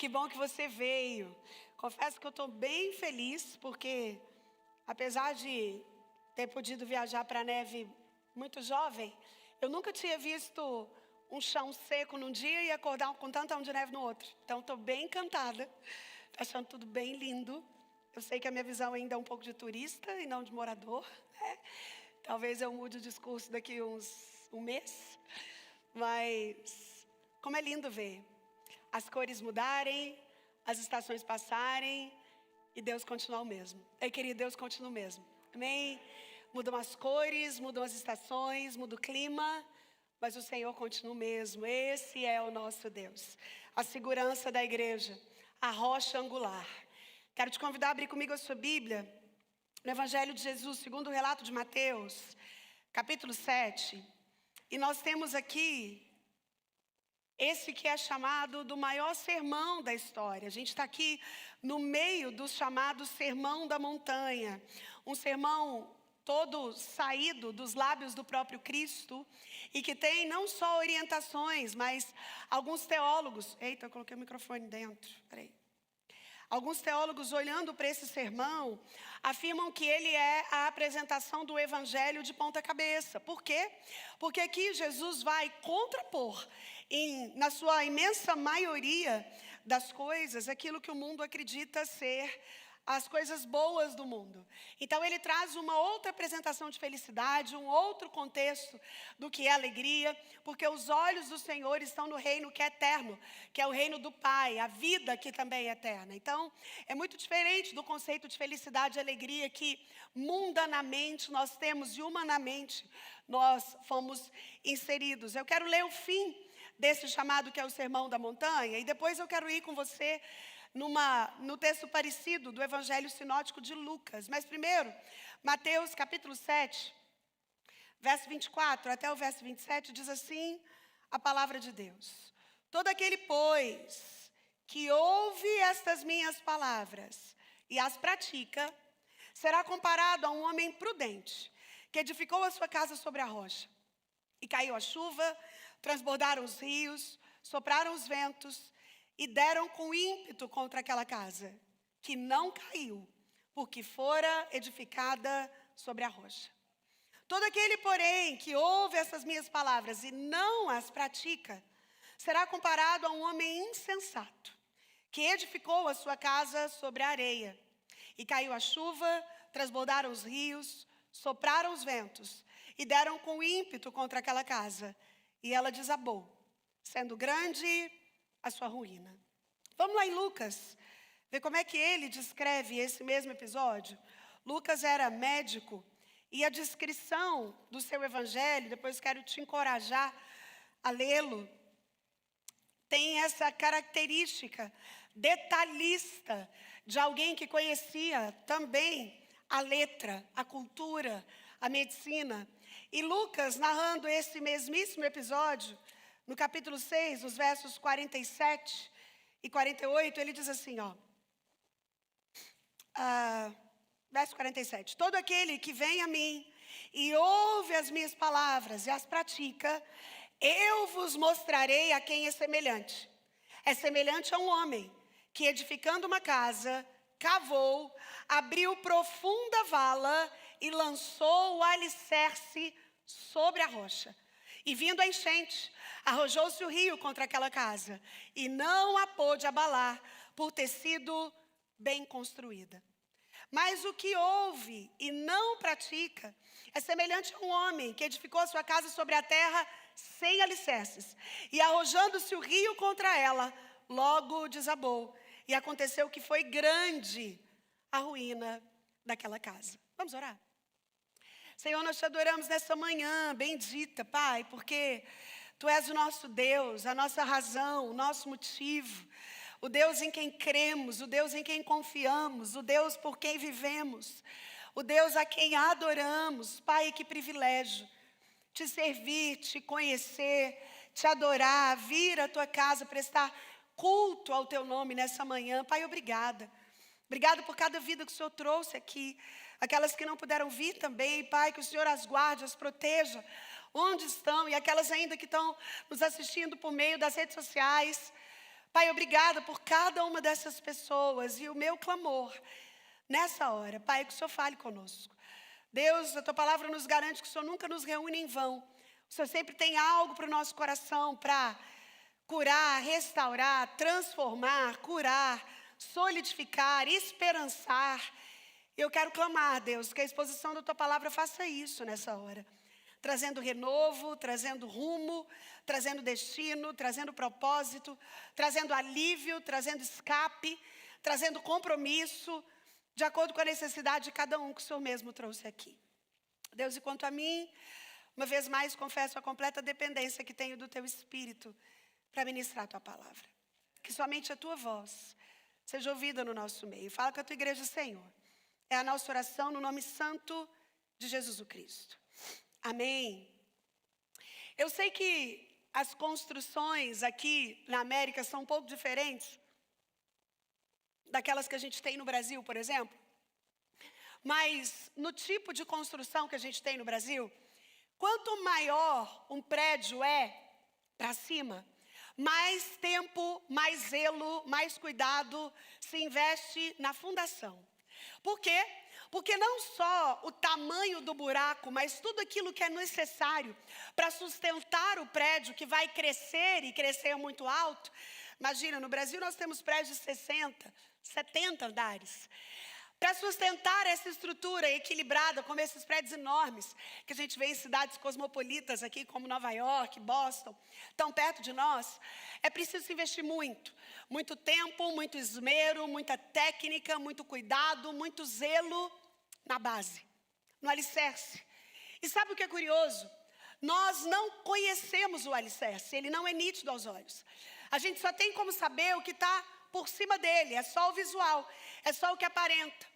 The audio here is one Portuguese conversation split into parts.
Que bom que você veio. Confesso que eu estou bem feliz, porque apesar de ter podido viajar para a neve muito jovem, eu nunca tinha visto um chão seco num dia e acordar com tanta onda de neve no outro. Então estou bem encantada, achando tudo bem lindo. Eu sei que a minha visão ainda é um pouco de turista e não de morador, né? Talvez eu mude o discurso daqui um mês, mas como é lindo ver as cores mudarem, as estações passarem e Deus continuar o mesmo. Ei, querido, Deus continua o mesmo. Amém? Mudam as cores, mudam as estações, muda o clima, mas o Senhor continua o mesmo. Esse é o nosso Deus. A segurança da igreja, a rocha angular. Quero te convidar a abrir comigo a sua Bíblia, no Evangelho de Jesus, segundo o relato de Mateus, capítulo 7. E nós temos aqui esse que é chamado do maior sermão da história. A gente está aqui no meio do chamado Sermão da Montanha. Um sermão todo saído dos lábios do próprio Cristo e que tem não só orientações, mas alguns teólogos... Eita, eu coloquei o microfone dentro, peraí. Alguns teólogos, olhando para esse sermão, afirmam que ele é a apresentação do evangelho de ponta cabeça. Por quê? Porque aqui Jesus vai contrapor, na sua imensa maioria das coisas, aquilo que o mundo acredita ser as coisas boas do mundo. Então ele traz uma outra apresentação de felicidade, um outro contexto do que é alegria, porque os olhos do Senhor estão no reino que é eterno, que é o reino do Pai, a vida que também é eterna. Então é muito diferente do conceito de felicidade e alegria que mundanamente nós temos e humanamente nós fomos inseridos. Eu quero ler o fim desse chamado que é o Sermão da Montanha, e depois eu quero ir com você no texto parecido do Evangelho Sinótico de Lucas. Mas primeiro, Mateus capítulo 7, verso 24 até o verso 27, diz assim a palavra de Deus. Todo aquele, pois, que ouve estas minhas palavras e as pratica, será comparado a um homem prudente, que edificou a sua casa sobre a rocha. E caiu a chuva, transbordaram os rios, sopraram os ventos, e deram com ímpeto contra aquela casa, que não caiu, porque fora edificada sobre a rocha. Todo aquele, porém, que ouve essas minhas palavras e não as pratica, será comparado a um homem insensato, que edificou a sua casa sobre a areia. E caiu a chuva, transbordaram os rios, sopraram os ventos, e deram com ímpeto contra aquela casa, e ela desabou, sendo grande a sua ruína. Vamos lá em Lucas, ver como é que ele descreve esse mesmo episódio. Lucas era médico e a descrição do seu evangelho, depois quero te encorajar a lê-lo, tem essa característica detalhista de alguém que conhecia também a letra, a cultura, a medicina. E Lucas, narrando esse mesmíssimo episódio, no capítulo 6, nos versos 47 e 48, ele diz assim, verso 47. Todo aquele que vem a mim e ouve as minhas palavras e as pratica, eu vos mostrarei a quem é semelhante. É semelhante a um homem que, edificando uma casa, cavou, abriu profunda vala e lançou o alicerce sobre a rocha. E vindo a enchente, arrojou-se o rio contra aquela casa, e não a pôde abalar, por ter sido bem construída. Mas o que ouve e não pratica é semelhante a um homem que edificou a sua casa sobre a terra sem alicerces, e arrojando-se o rio contra ela, logo desabou. E aconteceu que foi grande a ruína daquela casa. Vamos orar? Senhor, nós te adoramos nessa manhã, bendita, Pai, porque Tu és o nosso Deus, a nossa razão, o nosso motivo, o Deus em quem cremos, o Deus em quem confiamos, o Deus por quem vivemos, o Deus a quem adoramos. Pai, que privilégio te servir, te conhecer, te adorar, vir à Tua casa, prestar culto ao Teu nome nessa manhã. Pai, obrigada. Obrigada por cada vida que o Senhor trouxe aqui. Aquelas que não puderam vir também, Pai, que o Senhor as guarde, as proteja, onde estão, e aquelas ainda que estão nos assistindo por meio das redes sociais. Pai, obrigada por cada uma dessas pessoas e o meu clamor nessa hora. Pai, que o Senhor fale conosco. Deus, a Tua palavra nos garante que o Senhor nunca nos reúne em vão. O Senhor sempre tem algo para o nosso coração, para curar, restaurar, transformar, curar, solidificar, esperançar. Eu quero clamar, Deus, que a exposição da Tua palavra faça isso nessa hora. Trazendo renovo, trazendo rumo, trazendo destino, trazendo propósito, trazendo alívio, trazendo escape, trazendo compromisso, de acordo com a necessidade de cada um que o Senhor mesmo trouxe aqui. Deus, e quanto a mim, uma vez mais confesso a completa dependência que tenho do Teu Espírito para ministrar a Tua palavra. Que somente a Tua voz seja ouvida no nosso meio. Fala com a Tua igreja, Senhor. É a nossa oração no nome santo de Jesus o Cristo. Amém. Eu sei que as construções aqui na América são um pouco diferentes daquelas que a gente tem no Brasil, por exemplo. Mas no tipo de construção que a gente tem no Brasil, quanto maior um prédio é para cima, mais tempo, mais zelo, mais cuidado se investe na fundação. Por quê? Porque não só o tamanho do buraco, mas tudo aquilo que é necessário para sustentar o prédio que vai crescer e crescer muito alto. Imagina, no Brasil nós temos prédios de 60, 70 andares. Para sustentar essa estrutura equilibrada, como esses prédios enormes, que a gente vê em cidades cosmopolitas aqui, como Nova York, Boston, tão perto de nós, é preciso investir muito. Muito tempo, muito esmero, muita técnica, muito cuidado, muito zelo na base, no alicerce. E sabe o que é curioso? Nós não conhecemos o alicerce, ele não é nítido aos olhos. A gente só tem como saber o que está por cima dele, é só o visual, é só o que aparenta.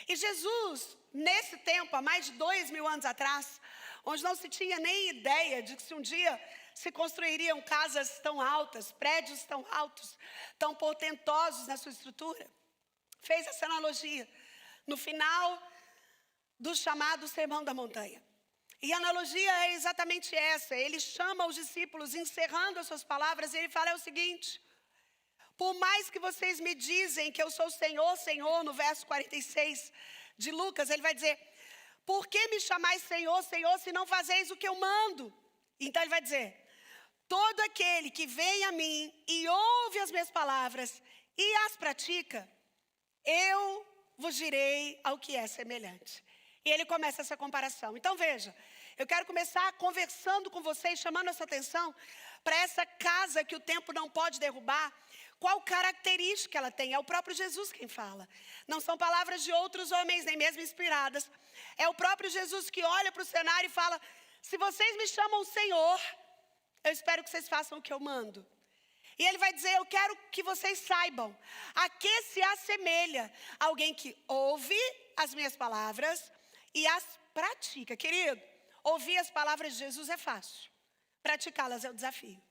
E Jesus, nesse tempo, há mais de 2000 anos atrás, onde não se tinha nem ideia de que se um dia se construiriam casas tão altas, prédios tão altos, tão portentosos na sua estrutura, fez essa analogia no final do chamado Sermão da Montanha. E a analogia é exatamente essa. Ele chama os discípulos, encerrando as suas palavras, e ele fala o seguinte: por mais que vocês me dizem que eu sou Senhor, Senhor, no verso 46 de Lucas, ele vai dizer: por que me chamais Senhor, Senhor, se não fazeis o que eu mando? Então ele vai dizer: todo aquele que vem a mim e ouve as minhas palavras e as pratica, eu vos direi ao que é semelhante. E ele começa essa comparação. Então veja, eu quero começar conversando com vocês, chamando essa atenção para essa casa que o tempo não pode derrubar. Qual característica ela tem? É o próprio Jesus quem fala. Não são palavras de outros homens, nem mesmo inspiradas. É o próprio Jesus que olha para o cenário e fala: se vocês me chamam Senhor, eu espero que vocês façam o que eu mando. E ele vai dizer: eu quero que vocês saibam a que se assemelha alguém que ouve as minhas palavras e as pratica. Querido, ouvir as palavras de Jesus é fácil. Praticá-las é o desafio.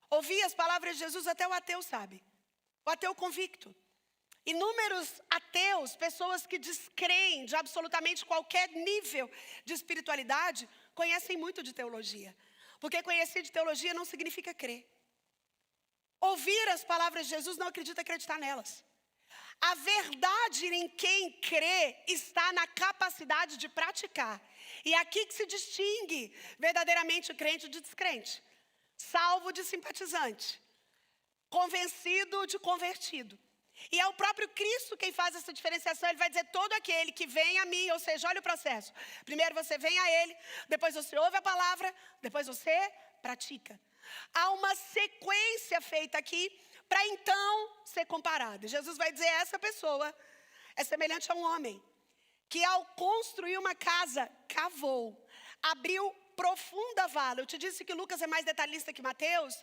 Ouvir as palavras de Jesus até o ateu sabe. O ateu convicto. Inúmeros ateus, pessoas que descreem de absolutamente qualquer nível de espiritualidade, conhecem muito de teologia. Porque conhecer de teologia não significa crer. Ouvir as palavras de Jesus não acredita acreditar nelas. A verdade em quem crê está na capacidade de praticar. E é aqui que se distingue verdadeiramente o crente de descrente. Salvo de simpatizante. Convencido de convertido. E é o próprio Cristo quem faz essa diferenciação. Ele vai dizer: todo aquele que vem a mim, ou seja, olha o processo. Primeiro você vem a ele, depois você ouve a palavra, depois você pratica. Há uma sequência feita aqui para então ser comparada. Jesus vai dizer: essa pessoa é semelhante a um homem que ao construir uma casa, cavou, abriu profunda vala. Eu te disse que Lucas é mais detalhista que Mateus,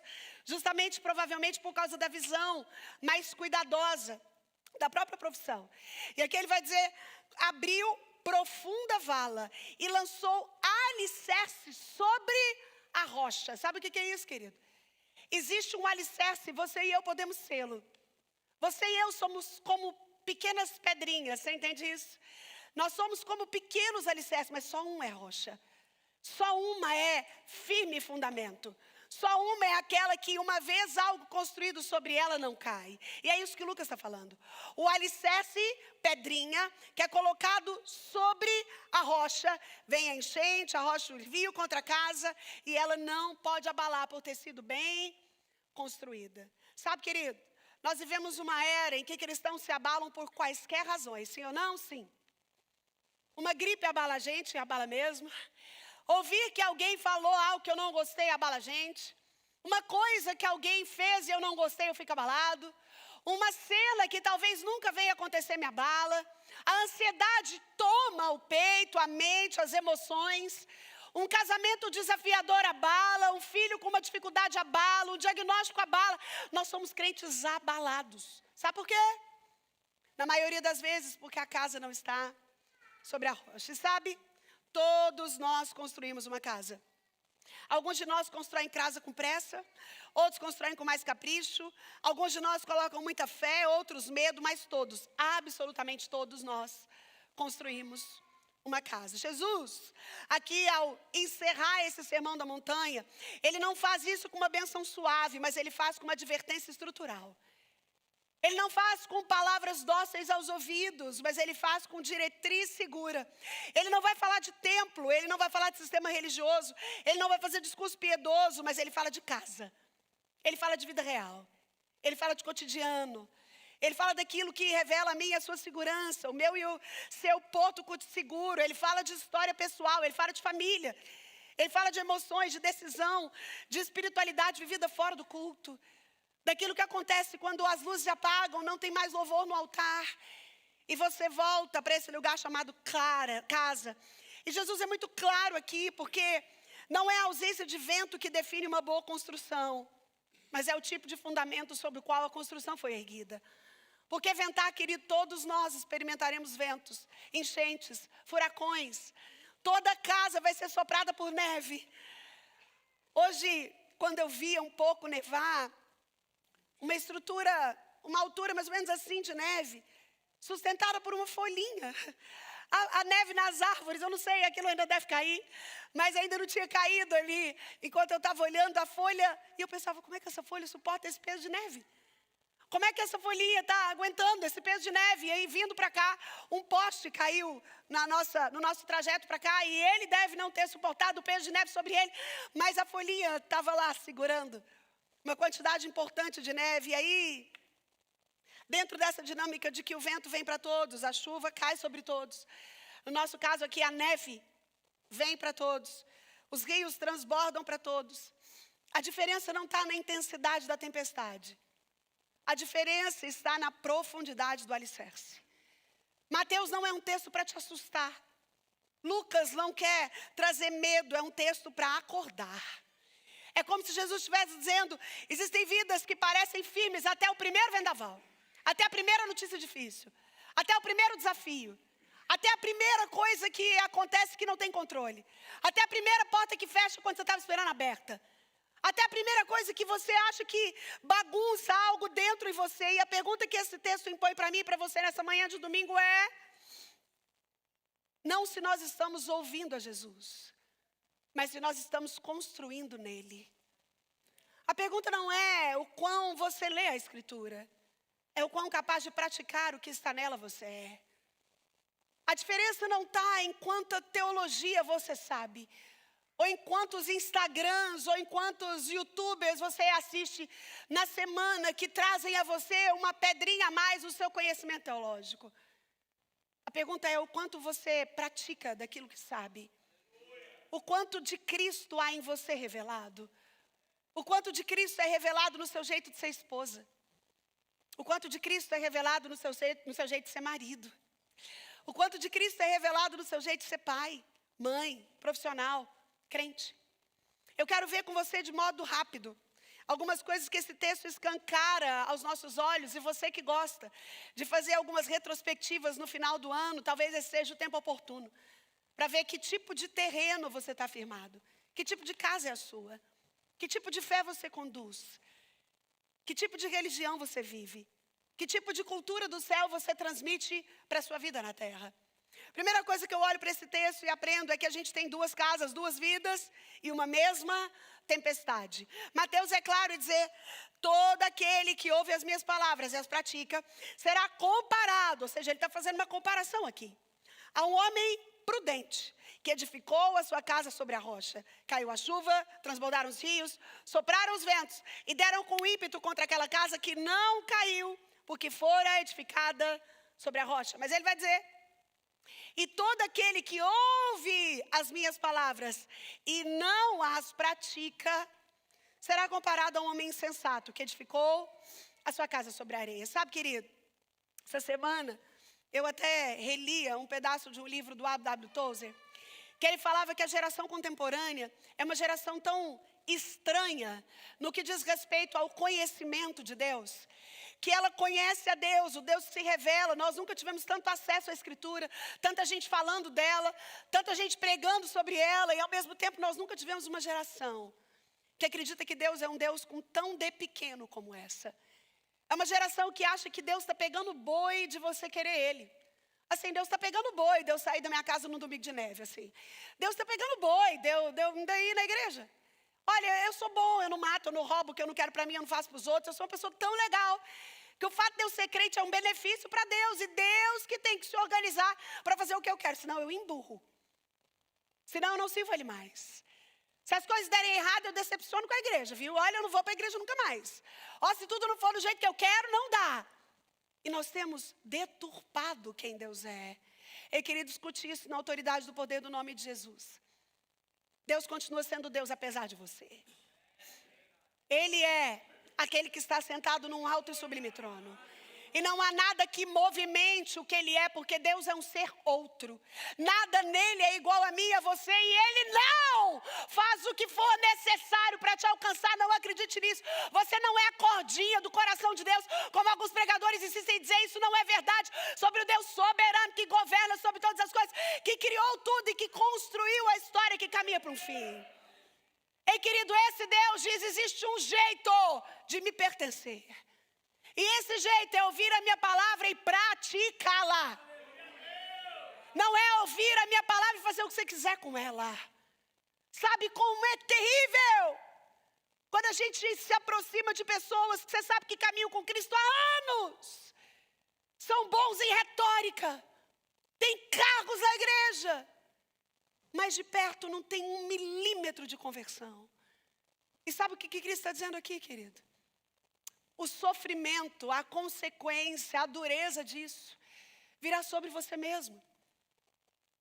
justamente, provavelmente, por causa da visão mais cuidadosa da própria profissão. E aqui ele vai dizer: abriu profunda vala e lançou alicerce sobre a rocha. Sabe o que é isso, querido? Existe um alicerce, você e eu podemos sê-lo. Você e eu somos como pequenas pedrinhas, você entende isso? Nós somos como pequenos alicerces, mas só um é rocha. Só uma é firme fundamento. Só uma é aquela que uma vez algo construído sobre ela não cai. E é isso que Lucas está falando. O alicerce, pedrinha, que é colocado sobre a rocha, vem a enchente, a rocha viu contra a casa, e ela não pode abalar por ter sido bem construída. Sabe, querido, nós vivemos uma era em que cristãos se abalam por quaisquer razões, sim ou não? Sim. Uma gripe abala a gente, abala mesmo. Ouvir que alguém falou algo que eu não gostei, abala a gente. Uma coisa que alguém fez e eu não gostei, eu fico abalado. Uma cena que talvez nunca venha acontecer, me abala. A ansiedade toma o peito, a mente, as emoções. Um casamento desafiador abala, um filho com uma dificuldade abala, um diagnóstico abala. Nós somos crentes abalados. Sabe por quê? Na maioria das vezes, porque a casa não está sobre a rocha. E sabe? Todos nós construímos uma casa. Alguns de nós constroem casa com pressa, outros constroem com mais capricho, alguns de nós colocam muita fé, outros medo, mas todos, absolutamente todos nós, construímos uma casa. Jesus, aqui ao encerrar esse sermão da montanha, ele não faz isso com uma bênção suave, mas ele faz com uma advertência estrutural. Ele não faz com palavras dóceis aos ouvidos, mas ele faz com diretriz segura. Ele não vai falar de templo, ele não vai falar de sistema religioso, ele não vai fazer discurso piedoso, mas ele fala de casa. Ele fala de vida real, ele fala de cotidiano, ele fala daquilo que revela a mim e a sua segurança, o meu e o seu porto seguro. Ele fala de história pessoal, ele fala de família, ele fala de emoções, de decisão, de espiritualidade vivida fora do culto. Daquilo que acontece quando as luzes apagam, não tem mais louvor no altar. E você volta para esse lugar chamado casa. E Jesus é muito claro aqui, porque não é a ausência de vento que define uma boa construção, mas é o tipo de fundamento sobre o qual a construção foi erguida. Porque ventar, querido, todos nós experimentaremos ventos, enchentes, furacões. Toda casa vai ser soprada por neve. Hoje, quando eu via um pouco nevar, uma estrutura, uma altura mais ou menos assim de neve, sustentada por uma folhinha. A neve nas árvores, eu não sei, aquilo ainda deve cair, mas ainda não tinha caído ali, enquanto eu estava olhando a folha, e eu pensava, como é que essa folha suporta esse peso de neve? Como é que essa folhinha está aguentando esse peso de neve? E aí, vindo para cá, um poste caiu no nosso trajeto para cá, e ele deve não ter suportado o peso de neve sobre ele, mas a folhinha estava lá segurando uma quantidade importante de neve. E aí, dentro dessa dinâmica de que o vento vem para todos, a chuva cai sobre todos. No nosso caso aqui, a neve vem para todos. Os rios transbordam para todos. A diferença não está na intensidade da tempestade. A diferença está na profundidade do alicerce. Mateus não é um texto para te assustar. Lucas não quer trazer medo, é um texto para acordar. É como se Jesus estivesse dizendo, existem vidas que parecem firmes até o primeiro vendaval, até a primeira notícia difícil, até o primeiro desafio, até a primeira coisa que acontece que não tem controle, até a primeira porta que fecha quando você estava esperando aberta, até a primeira coisa que você acha que bagunça algo dentro de você. E a pergunta que esse texto impõe para mim e para você nessa manhã de domingo é, não se nós estamos ouvindo a Jesus, mas se nós estamos construindo nele. A pergunta não é o quão você lê a Escritura, é o quão capaz de praticar o que está nela você é. A diferença não está em quanta teologia você sabe, ou em quantos Instagrams, ou em quantos YouTubers você assiste na semana que trazem a você uma pedrinha a mais no seu conhecimento teológico. A pergunta é o quanto você pratica daquilo que sabe. O quanto de Cristo há em você revelado. O quanto de Cristo é revelado no seu jeito de ser esposa. O quanto de Cristo é revelado no seu jeito de ser marido. O quanto de Cristo é revelado no seu jeito de ser pai, mãe, profissional, crente. Eu quero ver com você de modo rápido algumas coisas que esse texto escancara aos nossos olhos. E você que gosta de fazer algumas retrospectivas no final do ano, talvez esse seja o tempo oportuno para ver que tipo de terreno você está firmado, que tipo de casa é a sua, que tipo de fé você conduz, que tipo de religião você vive, que tipo de cultura do céu você transmite para a sua vida na terra. Primeira coisa que eu olho para esse texto e aprendo é que a gente tem duas casas, duas vidas e uma mesma tempestade. Mateus é claro em dizer: todo aquele que ouve as minhas palavras e as pratica será comparado, ou seja, ele está fazendo uma comparação aqui, a um homem prudente, que edificou a sua casa sobre a rocha. Caiu a chuva, transbordaram os rios, sopraram os ventos e deram com ímpeto contra aquela casa que não caiu, porque fora edificada sobre a rocha. Mas ele vai dizer: e todo aquele que ouve as minhas palavras e não as pratica, será comparado a um homem insensato que edificou a sua casa sobre a areia. Sabe, querido, essa semana eu até relia um pedaço de um livro do A.W. Tozer, que ele falava que a geração contemporânea é uma geração tão estranha no que diz respeito ao conhecimento de Deus, que ela conhece a Deus, o Deus que se revela. Nós nunca tivemos tanto acesso à Escritura, tanta gente falando dela, tanta gente pregando sobre ela, e ao mesmo tempo nós nunca tivemos uma geração que acredita que Deus é um Deus com tão de pequeno como essa. É uma geração que acha que Deus está pegando boi de você querer Ele. Assim, Deus está pegando boi de eu sair da minha casa num domingo de neve, assim. Deus está pegando boi de eu ir na igreja. Olha, eu sou bom, eu não mato, eu não roubo, o que eu não quero para mim, eu não faço para os outros. Eu sou uma pessoa tão legal que o fato de eu ser crente é um benefício para Deus. E Deus que tem que se organizar para fazer o que eu quero, senão eu emburro. Senão eu não sirvo Ele mais. Se as coisas derem errado, eu decepciono com a igreja, viu? Olha, eu não vou para a igreja nunca mais. Ó, se tudo não for do jeito que eu quero, não dá. E nós temos deturpado quem Deus é. Eu queria discutir isso na autoridade do poder do nome de Jesus. Deus continua sendo Deus apesar de você. Ele é aquele que está sentado num alto e sublime trono. E não há nada que movimente o que Ele é, porque Deus é um ser outro. Nada nele é igual a mim e a você, e Ele não faz o que for necessário para te alcançar. Não acredite nisso. Você não é a cordinha do coração de Deus, como alguns pregadores insistem em dizer. Isso não é verdade sobre o Deus soberano que governa sobre todas as coisas, que criou tudo e que construiu a história que caminha para um fim. Ei, querido, esse Deus diz: existe um jeito de me pertencer. E esse jeito é ouvir a minha palavra e praticá-la. Não é ouvir a minha palavra e fazer o que você quiser com ela. Sabe como é terrível quando a gente se aproxima de pessoas que você sabe que caminham com Cristo há anos. São bons em retórica, têm cargos na igreja, mas de perto não tem 1 milímetro de conversão. E sabe o que Cristo está dizendo aqui, querido? O sofrimento, a consequência, a dureza disso virá sobre você mesmo.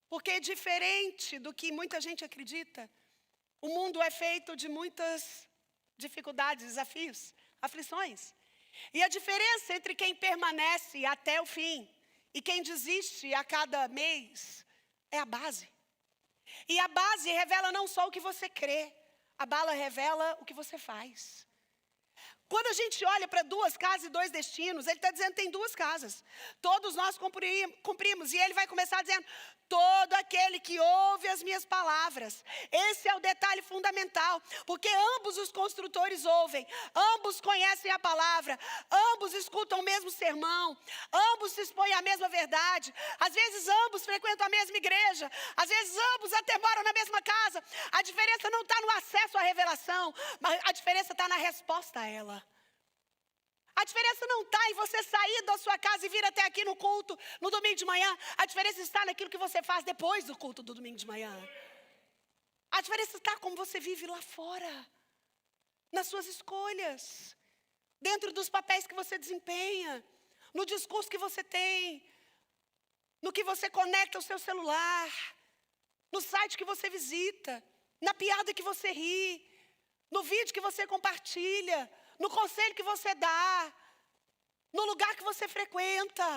Porque diferente do que muita gente acredita, o mundo é feito de muitas dificuldades, desafios, aflições. E a diferença entre quem permanece até o fim e quem desiste a cada mês é a base. E a base revela não só o que você crê, a bala revela o que você faz. Quando a gente olha para 2 casas e 2 destinos, ele está dizendo que tem 2 casas. Todos nós cumprimos. E ele vai começar dizendo: todo aquele que ouve as minhas palavras. Esse é o detalhe fundamental. Porque ambos os construtores ouvem. Ambos conhecem a palavra. Ambos escutam o mesmo sermão. Ambos se expõem à mesma verdade. Às vezes ambos frequentam a mesma igreja. Às vezes ambos até moram na mesma casa. A diferença não está no acesso à revelação, mas a diferença está na resposta a ela. A diferença não está em você sair da sua casa e vir até aqui no culto no domingo de manhã. A diferença está naquilo que você faz depois do culto do domingo de manhã. A diferença está como você vive lá fora, nas suas escolhas, dentro dos papéis que você desempenha, no discurso que você tem, no que você conecta ao seu celular, no site que você visita, na piada que você ri, no vídeo que você compartilha, no conselho que você dá, no lugar que você frequenta.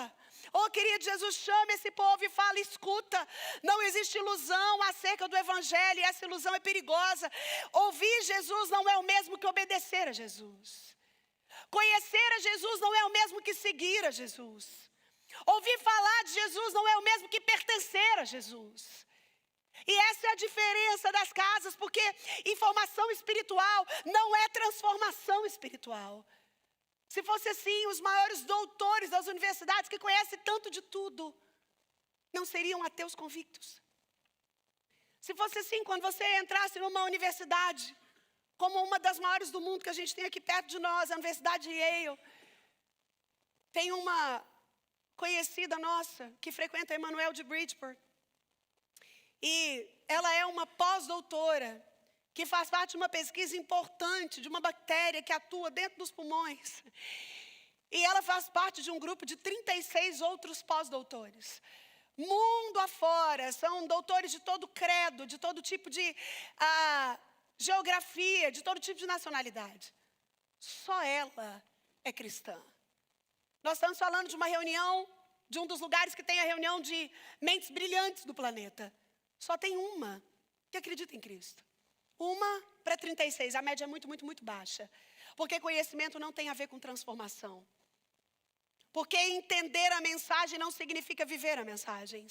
Oh, querido, Jesus chama esse povo e fala: escuta, não existe ilusão acerca do evangelho, e essa ilusão é perigosa. Ouvir Jesus não é o mesmo que obedecer a Jesus. Conhecer a Jesus não é o mesmo que seguir a Jesus. Ouvir falar de Jesus não é o mesmo que pertencer a Jesus. E essa é a diferença das casas, porque informação espiritual não é transformação espiritual. Se fosse assim, os maiores doutores das universidades que conhecem tanto de tudo, não seriam ateus convictos. Se fosse assim, quando você entrasse numa universidade, como uma das maiores do mundo que a gente tem aqui perto de nós, a Universidade de Yale, tem uma conhecida nossa que frequenta a Emmanuel de Bridgeport. E ela é uma pós-doutora que faz parte de uma pesquisa importante de uma bactéria que atua dentro dos pulmões. E ela faz parte de um grupo de 36 outros pós-doutores. Mundo afora, são doutores de todo credo, de todo tipo de geografia, de todo tipo de nacionalidade. Só ela é cristã. Nós estamos falando de uma reunião, de um dos lugares que tem a reunião de mentes brilhantes do planeta. Só tem uma que acredita em Cristo. Uma para 36, a média é muito, muito, muito baixa. Porque conhecimento não tem a ver com transformação. Porque entender a mensagem não significa viver a mensagem.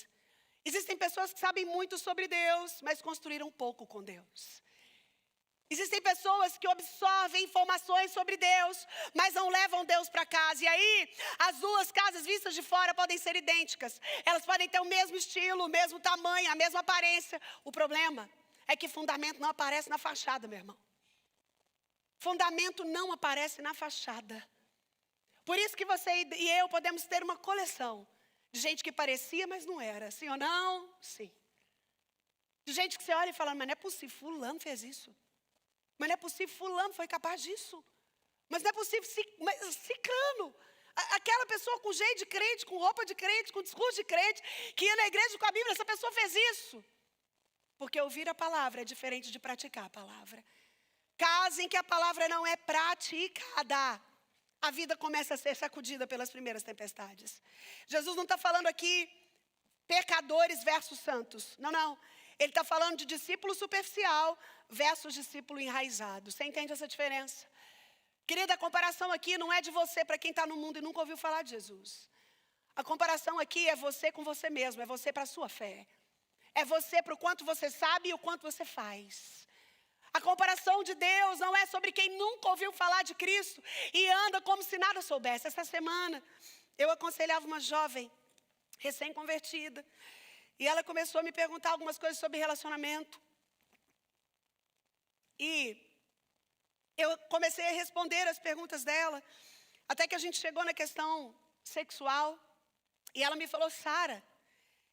Existem pessoas que sabem muito sobre Deus, mas construíram pouco com Deus. Existem pessoas que absorvem informações sobre Deus, mas não levam Deus para casa. E aí, as duas casas vistas de fora podem ser idênticas. Elas podem ter o mesmo estilo, o mesmo tamanho, a mesma aparência. O problema é que fundamento não aparece na fachada, meu irmão. Fundamento não aparece na fachada. Por isso que você e eu podemos ter uma coleção de gente que parecia, mas não era. Sim ou não? Sim. De gente que você olha e fala, mas não é possível, fulano fez isso. Mas não é possível, fulano foi capaz disso. Mas não é possível, ciclano. Aquela pessoa com jeito de crente, com roupa de crente, com discurso de crente, que ia na igreja com a Bíblia, essa pessoa fez isso. Porque ouvir a palavra é diferente de praticar a palavra. Caso em que a palavra não é praticada, a vida começa a ser sacudida pelas primeiras tempestades. Jesus não está falando aqui pecadores versus santos. Não, não. Ele está falando de discípulo superficial versus discípulo enraizado. Você entende essa diferença? Querida, a comparação aqui não é de você para quem está no mundo e nunca ouviu falar de Jesus. A comparação aqui é você com você mesmo, é você para a sua fé. É você para o quanto você sabe e o quanto você faz. A comparação de Deus não é sobre quem nunca ouviu falar de Cristo e anda como se nada soubesse. Essa semana, eu aconselhava uma jovem recém-convertida. E ela começou a me perguntar algumas coisas sobre relacionamento. E eu comecei a responder as perguntas dela. Até que a gente chegou na questão sexual. E ela me falou, Sara,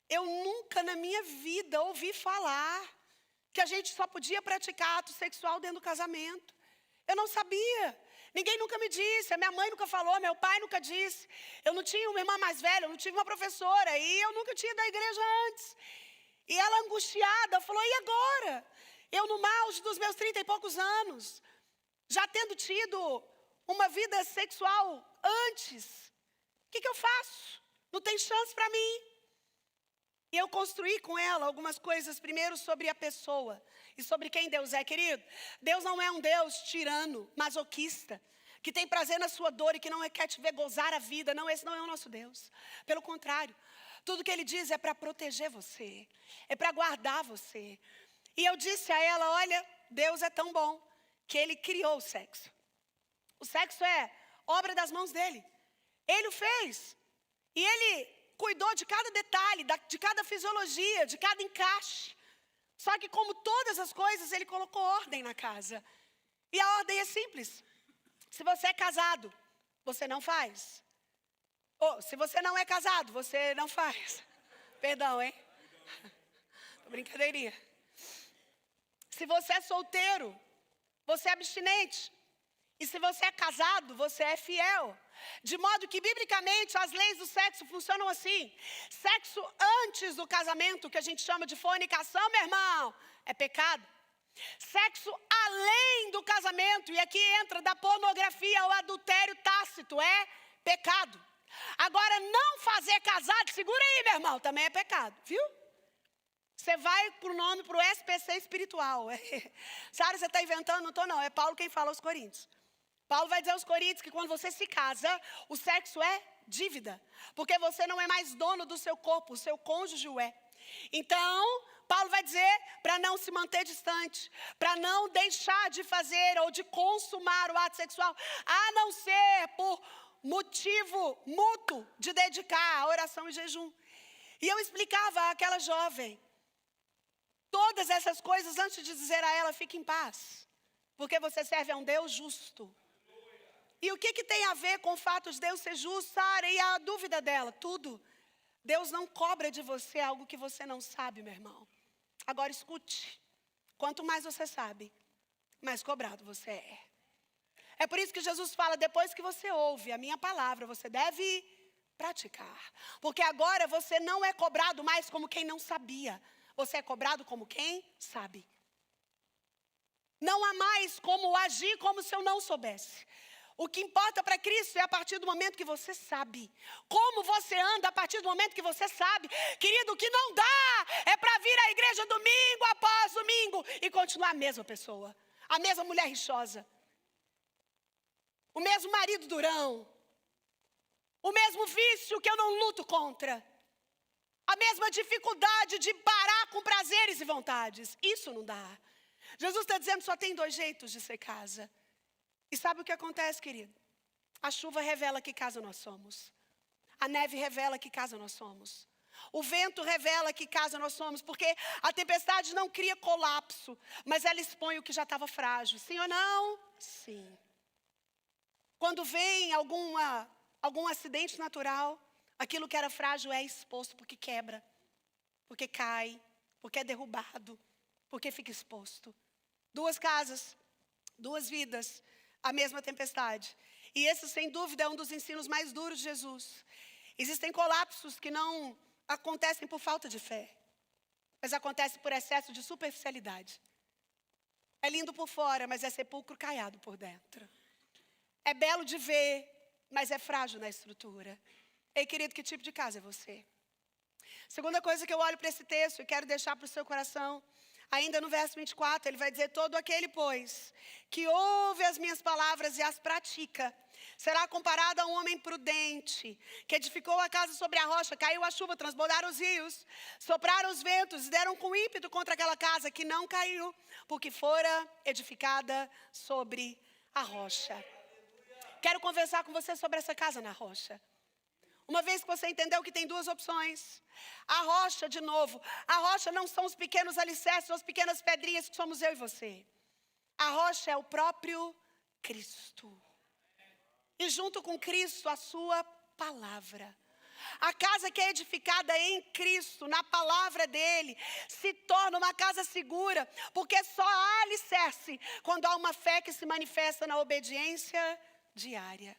eu nunca na minha vida ouvi falar que a gente só podia praticar ato sexual dentro do casamento. Eu não sabia. Ninguém nunca me disse, a minha mãe nunca falou, meu pai nunca disse. Eu não tinha uma irmã mais velha, eu não tive uma professora, e eu nunca tinha ido à igreja antes. E ela angustiada falou, e agora? Eu no auge dos meus 30 e poucos anos, já tendo tido uma vida sexual antes, o que eu faço? Não tem chance para mim. E eu construí com ela algumas coisas, primeiro sobre a pessoa e sobre quem Deus é, querido. Deus não é um Deus tirano, masoquista, que tem prazer na sua dor e que não quer te ver gozar a vida. Não, esse não é o nosso Deus. Pelo contrário, tudo que Ele diz é para proteger você, é para guardar você. E eu disse a ela, olha, Deus é tão bom que Ele criou o sexo. O sexo é obra das mãos dEle. Ele o fez. E Ele cuidou de cada detalhe, de cada fisiologia, de cada encaixe. Só que como todas as coisas, Ele colocou ordem na casa. E a ordem é simples. Se você é casado, você não faz. Ou se você não é casado, você não faz. Perdão, hein? Brincadeirinha. Se você é solteiro, você é abstinente. E se você é casado, você é fiel. De modo que, biblicamente, as leis do sexo funcionam assim. Sexo antes do casamento, que a gente chama de fornicação, meu irmão, é pecado. Sexo além do casamento, e aqui entra da pornografia ou adultério tácito, é pecado. Agora, não fazer casado, segura aí, meu irmão, também é pecado, viu? Você vai pro nome, pro SPC espiritual. Sara, você está inventando? Não estou não, é Paulo quem fala aos Coríntios. Paulo vai dizer aos Coríntios que quando você se casa, o sexo é dívida. Porque você não é mais dono do seu corpo, o seu cônjuge o é. Então, Paulo vai dizer para não se manter distante, para não deixar de fazer ou de consumar o ato sexual, a não ser por motivo mútuo de dedicar a oração e jejum. E eu explicava àquela jovem todas essas coisas antes de dizer a ela: fique em paz, porque você serve a um Deus justo. E o que tem a ver com o fato de Deus ser justo, Sara? E a dúvida dela? Tudo. Deus não cobra de você algo que você não sabe, meu irmão. Agora escute. Quanto mais você sabe, mais cobrado você é. É por isso que Jesus fala: depois que você ouve a minha palavra, você deve praticar. Porque agora você não é cobrado mais como quem não sabia. Você é cobrado como quem sabe. Não há mais como agir como se eu não soubesse. O que importa para Cristo é a partir do momento que você sabe. Como você anda a partir do momento que você sabe. Querido, o que não dá é para vir à igreja domingo após domingo e continuar a mesma pessoa. A mesma mulher rixosa. O mesmo marido durão. O mesmo vício que eu não luto contra. A mesma dificuldade de parar com prazeres e vontades. Isso não dá. Jesus está dizendo: só tem 2 jeitos de ser casa. E sabe o que acontece, querido? A chuva revela que casa nós somos. A neve revela que casa nós somos. O vento revela que casa nós somos. Porque a tempestade não cria colapso, mas ela expõe o que já estava frágil. Sim ou não? Sim. Quando vem algum acidente natural, aquilo que era frágil é exposto porque quebra, porque cai, porque é derrubado, porque fica exposto. 2 casas, 2 vidas, a mesma tempestade. E esse, sem dúvida, é um dos ensinos mais duros de Jesus. Existem colapsos que não acontecem por falta de fé, mas acontecem por excesso de superficialidade. É lindo por fora, mas é sepulcro caiado por dentro. É belo de ver, mas é frágil na estrutura. Ei, querido, que tipo de casa é você? Segunda coisa que eu olho para esse texto e quero deixar para o seu coração, ainda no verso 24, ele vai dizer: todo aquele, pois, que ouve as minhas palavras e as pratica, será comparado a um homem prudente, que edificou a casa sobre a rocha, caiu a chuva, transbordaram os rios, sopraram os ventos e deram com ímpeto contra aquela casa, que não caiu, porque fora edificada sobre a rocha. Quero conversar com você sobre essa casa na rocha. Uma vez que você entendeu que tem 2 opções. A rocha, de novo, a rocha não são os pequenos alicerces, ou as pequenas pedrinhas que somos eu e você. A rocha é o próprio Cristo. E junto com Cristo, a sua palavra. A casa que é edificada em Cristo, na palavra dele, se torna uma casa segura, porque só há alicerce quando há uma fé que se manifesta na obediência diária.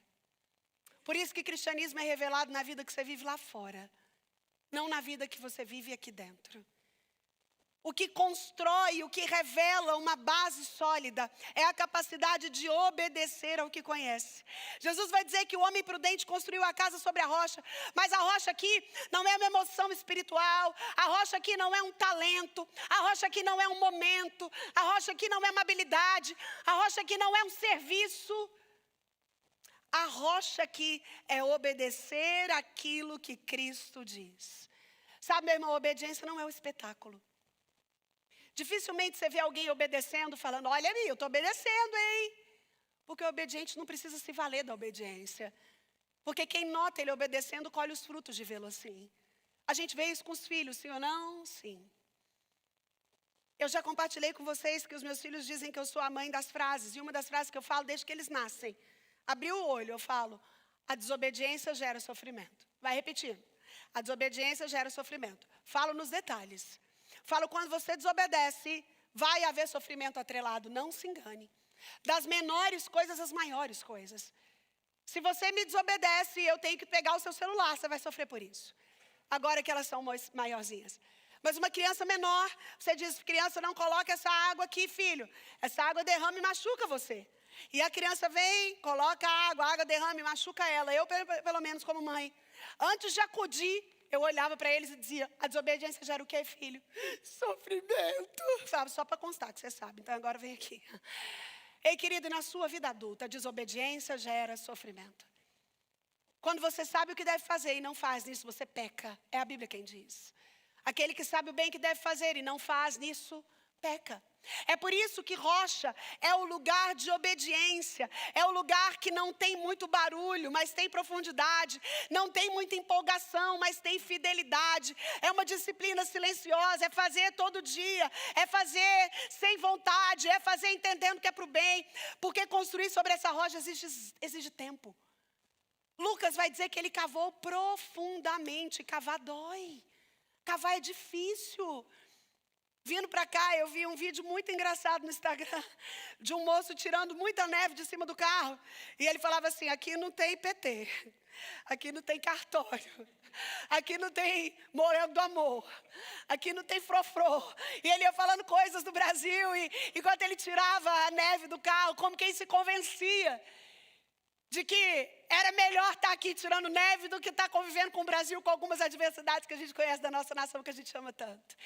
Por isso que cristianismo é revelado na vida que você vive lá fora, não na vida que você vive aqui dentro. O que constrói, o que revela uma base sólida é a capacidade de obedecer ao que conhece. Jesus vai dizer que o homem prudente construiu a casa sobre a rocha, mas a rocha aqui não é uma emoção espiritual, a rocha aqui não é um talento, a rocha aqui não é um momento, a rocha aqui não é uma habilidade, a rocha aqui não é um serviço. A rocha aqui é obedecer aquilo que Cristo diz. Sabe, meu irmão, a obediência não é um espetáculo. Dificilmente você vê alguém obedecendo, falando: olha ali, eu estou obedecendo, hein? Porque o obediente não precisa se valer da obediência. Porque quem nota ele obedecendo, colhe os frutos de vê-lo assim. A gente vê isso com os filhos, sim ou não? Sim. Eu já compartilhei com vocês que os meus filhos dizem que eu sou a mãe das frases. E uma das frases que eu falo desde que eles nascem: abriu o olho, eu falo: a desobediência gera sofrimento. Vai repetindo. A desobediência gera sofrimento. Falo nos detalhes. Falo: quando você desobedece, vai haver sofrimento atrelado. Não se engane. Das menores coisas às maiores coisas. Se você me desobedece, eu tenho que pegar o seu celular, você vai sofrer por isso. Agora que elas são maiorzinhas. Mas uma criança menor, você diz: criança, não coloque essa água aqui, filho. Essa água derrama e machuca você. E a criança vem, coloca a água derrama e machuca ela. Eu, pelo menos como mãe, antes de acudir, eu olhava para eles e dizia: a desobediência gera o quê, filho? Sofrimento. Sabe, só para constar que você sabe. Então agora vem aqui. Ei, querido, na sua vida adulta, a desobediência gera sofrimento. Quando você sabe o que deve fazer e não faz nisso, você peca. É a Bíblia quem diz. Aquele que sabe o bem que deve fazer e não faz nisso, peca. É por isso que rocha é o lugar de obediência, é o lugar que não tem muito barulho, mas tem profundidade, não tem muita empolgação, mas tem fidelidade, é uma disciplina silenciosa, é fazer todo dia, é fazer sem vontade, é fazer entendendo que é para o bem, porque construir sobre essa rocha exige tempo. Lucas vai dizer que ele cavou profundamente, cavar dói, cavar é difícil. Vindo para cá, eu vi um vídeo muito engraçado no Instagram, de um moço tirando muita neve de cima do carro. E ele falava assim, aqui não tem PT, aqui não tem cartório, aqui não tem morango do amor, aqui não tem frofrô. E ele ia falando coisas do Brasil, e enquanto ele tirava a neve do carro, como quem se convencia de que era melhor estar aqui tirando neve do que estar convivendo com o Brasil, com algumas adversidades que a gente conhece da nossa nação, que a gente ama tanto.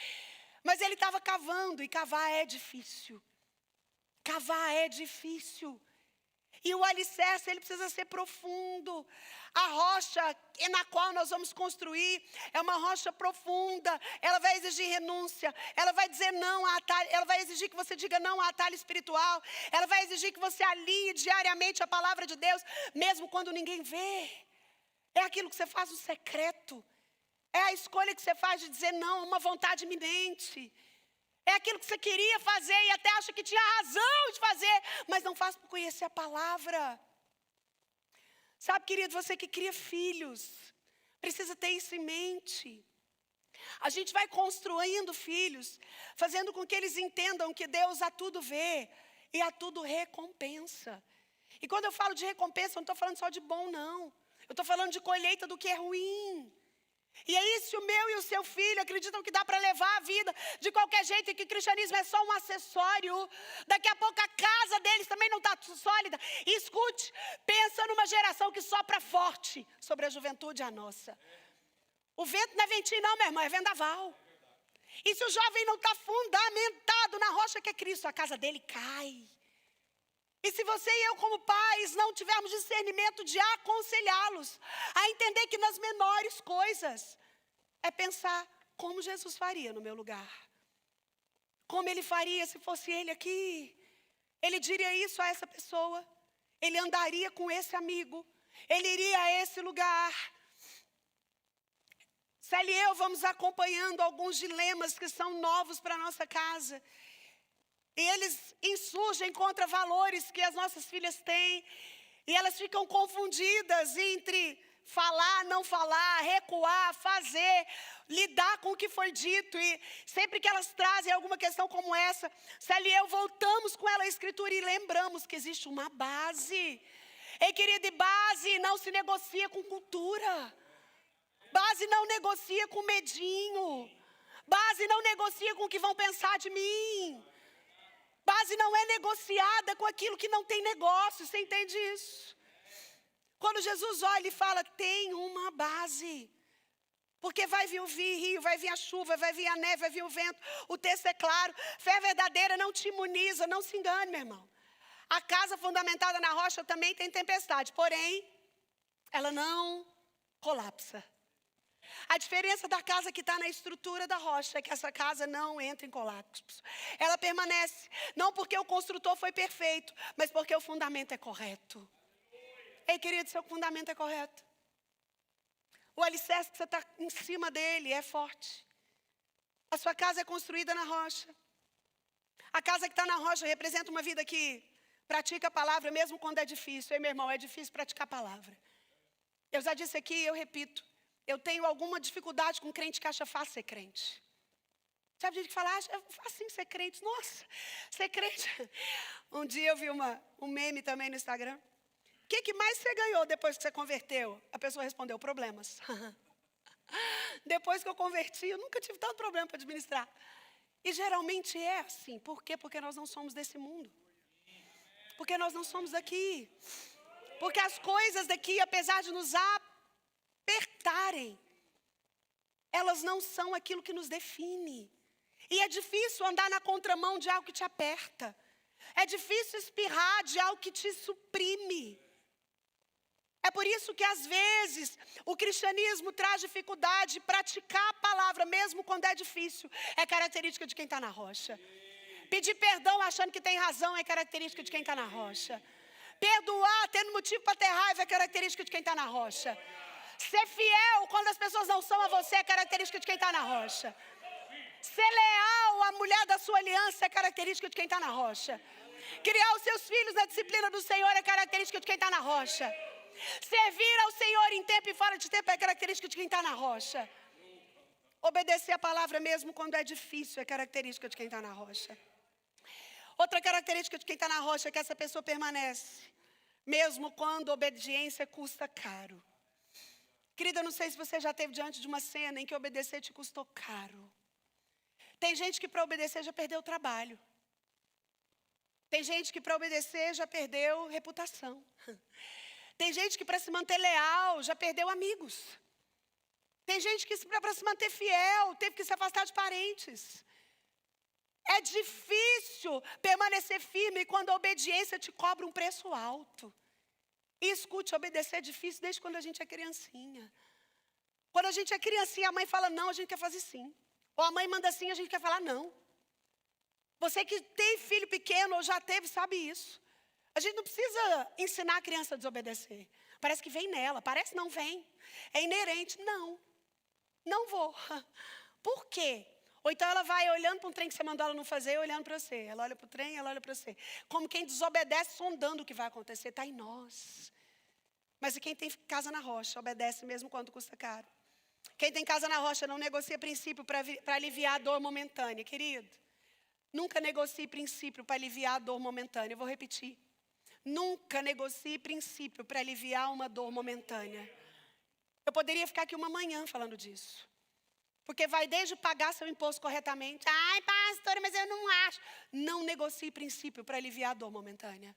Mas ele estava cavando, e cavar é difícil. Cavar é difícil. E o alicerce, ele precisa ser profundo. A rocha na qual nós vamos construir é uma rocha profunda. Ela vai exigir renúncia. Ela vai dizer não a atalho. Ela vai exigir que você diga não a atalho espiritual. Ela vai exigir que você alinhe diariamente a palavra de Deus, mesmo quando ninguém vê. É aquilo que você faz no secreto. É a escolha que você faz de dizer não a uma vontade iminente. É aquilo que você queria fazer e até acha que tinha razão de fazer, mas não faz por conhecer a palavra. Sabe, querido, você que cria filhos, precisa ter isso em mente. A gente vai construindo filhos, fazendo com que eles entendam que Deus a tudo vê e a tudo recompensa. E quando eu falo de recompensa, eu não estou falando só de bom, não. Eu estou falando de colheita do que é ruim. E aí, se o meu e o seu filho acreditam que dá para levar a vida de qualquer jeito e que o cristianismo é só um acessório, daqui a pouco a casa deles também não está sólida. E escute, pensa numa geração que sopra forte sobre a juventude, a nossa. O vento não é ventinho não, meu irmão, é vendaval. E se o jovem não está fundamentado na rocha que é Cristo, a casa dele cai. E se você e eu, como pais, não tivermos discernimento de aconselhá-los a entender que nas menores coisas é pensar como Jesus faria no meu lugar. Como ele faria se fosse ele aqui. Ele diria isso a essa pessoa. Ele andaria com esse amigo. Ele iria a esse lugar. Célia e eu vamos acompanhando alguns dilemas que são novos para a nossa casa. E eles insurgem contra valores que as nossas filhas têm. E elas ficam confundidas entre falar, não falar, recuar, fazer, lidar com o que foi dito. E sempre que elas trazem alguma questão como essa, Célia e eu voltamos com ela à Escritura e lembramos que existe uma base. Ei, querida, base não se negocia com cultura. Base não negocia com medinho. Base não negocia com o que vão pensar de mim. Base não é negociada com aquilo que não tem negócio, você entende isso? Quando Jesus olha e fala, tem uma base. Porque vai vir o rio, vai vir a chuva, vai vir a neve, vai vir o vento. O texto é claro, fé verdadeira não te imuniza, não se engane, meu irmão. A casa fundamentada na rocha também tem tempestade, porém, ela não colapsa. A diferença da casa que está na estrutura da rocha é que essa casa não entra em colapso. Ela permanece, não porque o construtor foi perfeito, mas porque o fundamento é correto. Ei, querido, seu fundamento é correto. O alicerce que você está em cima dele é forte. A sua casa é construída na rocha. A casa que está na rocha representa uma vida que pratica a palavra mesmo quando é difícil. Ei, meu irmão, é difícil praticar a palavra. Eu já disse aqui e eu repito. Eu tenho alguma dificuldade com crente que acha fácil ser crente. Sabe gente que fala, é fácil ser crente. Nossa, ser crente. Um dia eu vi um meme também no Instagram. O que mais você ganhou depois que você converteu? A pessoa respondeu, problemas. Depois que eu converti, eu nunca tive tanto problema para administrar. E geralmente é assim. Por quê? Porque nós não somos desse mundo. Porque nós não somos daqui. Porque as coisas daqui, apesar de nos apertarem, elas não são aquilo que nos define. E é difícil andar na contramão de algo que te aperta. É difícil espirrar de algo que te suprime. É por isso que às vezes o cristianismo traz dificuldade de praticar a palavra, mesmo quando é difícil. É característica de quem está na rocha. Pedir perdão achando que tem razão é característica de quem está na rocha. Perdoar tendo motivo para ter raiva é característica de quem está na rocha. Ser fiel quando as pessoas não são a você é característica de quem está na rocha. Ser leal à mulher da sua aliança é característica de quem está na rocha. Criar os seus filhos na disciplina do Senhor é característica de quem está na rocha. Servir ao Senhor em tempo e fora de tempo é característica de quem está na rocha. Obedecer a palavra mesmo quando é difícil é característica de quem está na rocha. Outra característica de quem está na rocha é que essa pessoa permanece, mesmo quando a obediência custa caro. Querida, eu não sei se você já esteve diante de uma cena em que obedecer te custou caro. Tem gente que para obedecer já perdeu o trabalho. Tem gente que para obedecer já perdeu reputação. Tem gente que para se manter leal já perdeu amigos. Tem gente que para se manter fiel teve que se afastar de parentes. É difícil permanecer firme quando a obediência te cobra um preço alto. E escute, obedecer é difícil desde quando a gente é criancinha. Quando a gente é criancinha, a mãe fala não, a gente quer fazer sim. Ou a mãe manda sim, a gente quer falar não. Você que tem filho pequeno ou já teve, sabe isso. A gente não precisa ensinar a criança a desobedecer. Parece que vem nela, parece não vem. É inerente, não vou. Por quê? Ou então ela vai olhando para um trem que você mandou ela não fazer e olhando para você. Ela olha para o trem, ela olha para você. Como quem desobedece, sondando o que vai acontecer. Está em nós. Mas e quem tem casa na rocha, obedece mesmo quando custa caro. Quem tem casa na rocha não negocia princípio para aliviar a dor momentânea. Querido, nunca negocie princípio para aliviar a dor momentânea. Eu vou repetir. Nunca negocie princípio para aliviar uma dor momentânea. Eu poderia ficar aqui uma manhã falando disso. Porque vai desde pagar seu imposto corretamente. Ai, pastora, mas eu não acho. Não negocie princípio para aliviar a dor momentânea.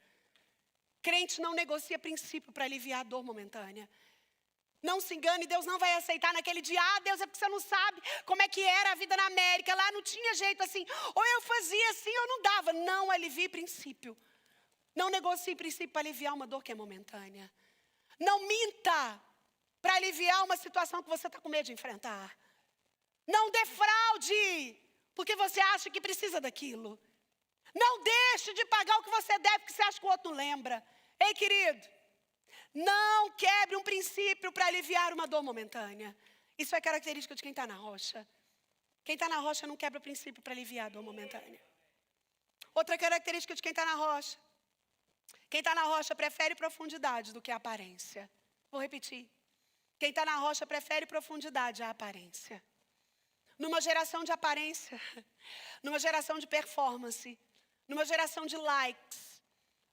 Crente não negocia princípio para aliviar a dor momentânea. Não se engane, Deus não vai aceitar naquele dia. Ah, Deus, é porque você não sabe como é que era a vida na América. Lá não tinha jeito assim. Ou eu fazia assim ou não dava. Não alivie princípio. Não negocie princípio para aliviar uma dor que é momentânea. Não minta para aliviar uma situação que você está com medo de enfrentar. Não defraude porque você acha que precisa daquilo. Não deixe de pagar o que você deve porque você acha que o outro não lembra. Ei, querido, não quebre um princípio para aliviar uma dor momentânea. Isso é característica de quem está na rocha. Quem está na rocha não quebra o princípio para aliviar a dor momentânea. Outra característica de quem está na rocha. Quem está na rocha prefere profundidade do que a aparência. Vou repetir. Quem está na rocha prefere profundidade à aparência. Numa geração de aparência, numa geração de performance, numa geração de likes,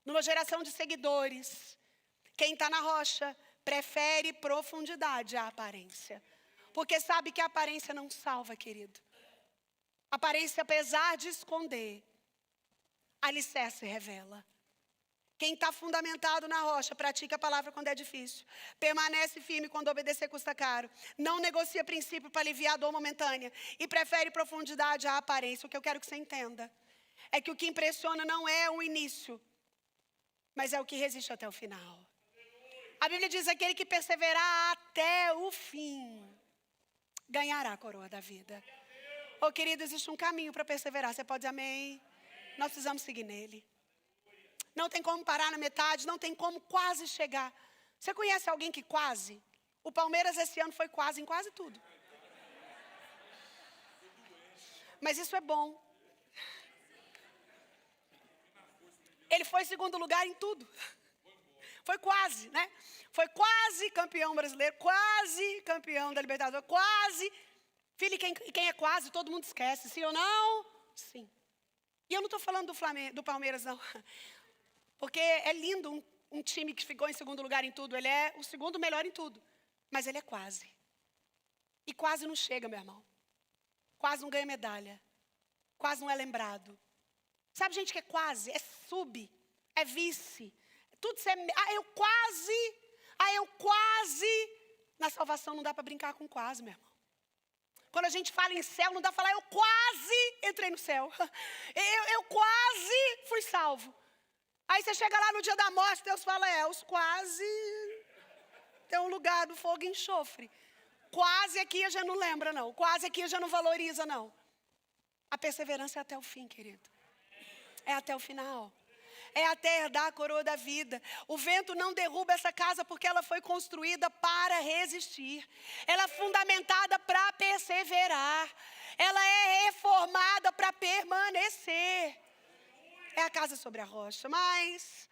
numa geração de seguidores, quem está na rocha prefere profundidade à aparência. Porque sabe que a aparência não salva, querido. A aparência, apesar de esconder, alicerce revela. Quem está fundamentado na rocha, pratica a palavra quando é difícil. Permanece firme quando obedecer custa caro. Não negocia princípio para aliviar a dor momentânea. E prefere profundidade à aparência. O que eu quero que você entenda é que o que impressiona não é o início, mas é o que resiste até o final. A Bíblia diz: aquele que perseverar até o fim ganhará a coroa da vida. Oh, querido, existe um caminho para perseverar. Você pode dizer amém? Nós precisamos seguir nele. Não tem como parar na metade, não tem como quase chegar. Você conhece alguém que quase? O Palmeiras esse ano foi quase em quase tudo. Mas isso é bom. Ele foi segundo lugar em tudo. Foi quase, né? Foi quase campeão brasileiro, quase campeão da Libertadores, quase. Filho, e quem é quase, todo mundo esquece, sim ou não? Sim. E eu não estou falando do Palmeiras, não. Porque é lindo um time que ficou em segundo lugar em tudo. Ele é o segundo melhor em tudo. Mas ele é quase. E quase não chega, meu irmão. Quase não ganha medalha. Quase não é lembrado. Sabe gente que é quase? É sub. É vice. Tudo isso é... eu quase. Na salvação não dá para brincar com quase, meu irmão. Quando a gente fala em céu, não dá para falar eu quase entrei no céu. Eu quase fui salvo. Aí você chega lá no dia da morte, Deus fala, os quase tem um lugar do fogo e enxofre. Quase aqui a gente não lembra, não. Quase aqui a gente não valoriza, não. A perseverança é até o fim, querido. É até o final. É até herdar a coroa da vida. O vento não derruba essa casa porque ela foi construída para resistir. Ela é fundamentada para perseverar. Ela é reformada para permanecer. É a casa sobre a rocha. Mas